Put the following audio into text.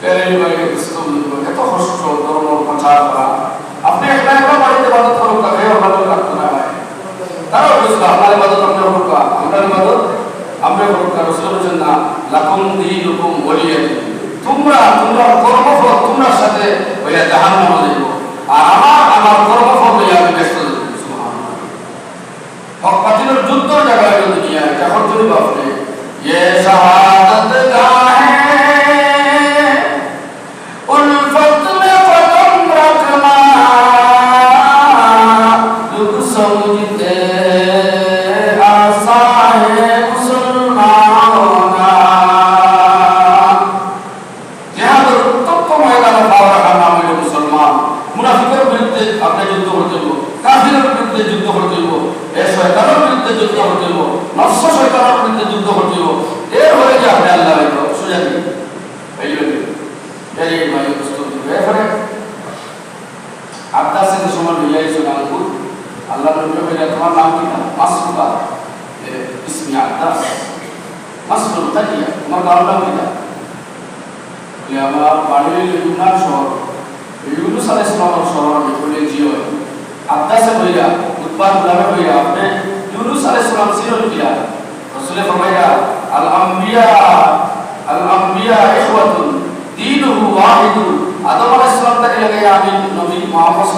এর বাইরে এত কষ্ট ধর্ম প্রচার করা আপনি একটা একটা বাড়িতে ইবাদত করুন কাকে ইবাদত রাখতে না হয় তারাও বুঝলো আপনার ইবাদত আপনি করুন আমরা ইবাদত আমরা করুন রাসূল বলেন না লাকুম দীনুকুম ওয়ালিয়া তোমরা কর্মফল তোমার সাথে হইয়া জাহান্নামে যাইব আর আমার কর্মফল হইয়া আমি ব্যস্ত হইব সুবহানাল্লাহ হক বাতিলের যুদ্ধ জায়গায় দুনিয়া যখন তুমি বাপরে ये शहादत गाहे उल्फत में कदम रखना दुख समझते आसा है मुसलमान होना जिहाद तब मैदान पावर करना मेरे मुसलमान मुनाफिकों विरुद्ध अपने युद्ध करते हो काफिरों विरुद्ध युद्ध करते हो ए शैतानों विरुद्ध युद्ध करते हो नफ्स शैतानों विरुद्ध युद्ध करते हो ये हो गया अपने अल्लाह को सुझा दी भाइयों मेरे भाइयों दोस्तों वे फरे आपदा से दुश्मन भैया इस नाम को अल्लाह ने मेरा तुम्हारा नाम किया मस्का इसमें आपदा मस्कुल तकिया तुम्हारा नाम किया ये हमारा बाड़ी यूनान शहर यूनुस अलैहिस्सलाम शहर में कोई जियो है आपदा से भैया उत्पाद बुलावे भैया आपने यूनुस अलैहिस्सलाम से किया रसूल फरमाया अल अंबिया इखवतुन दीनुहु वाहिदुन आदम अलैहिस्सलाम तक लगे आमीन नबी मोहम्मद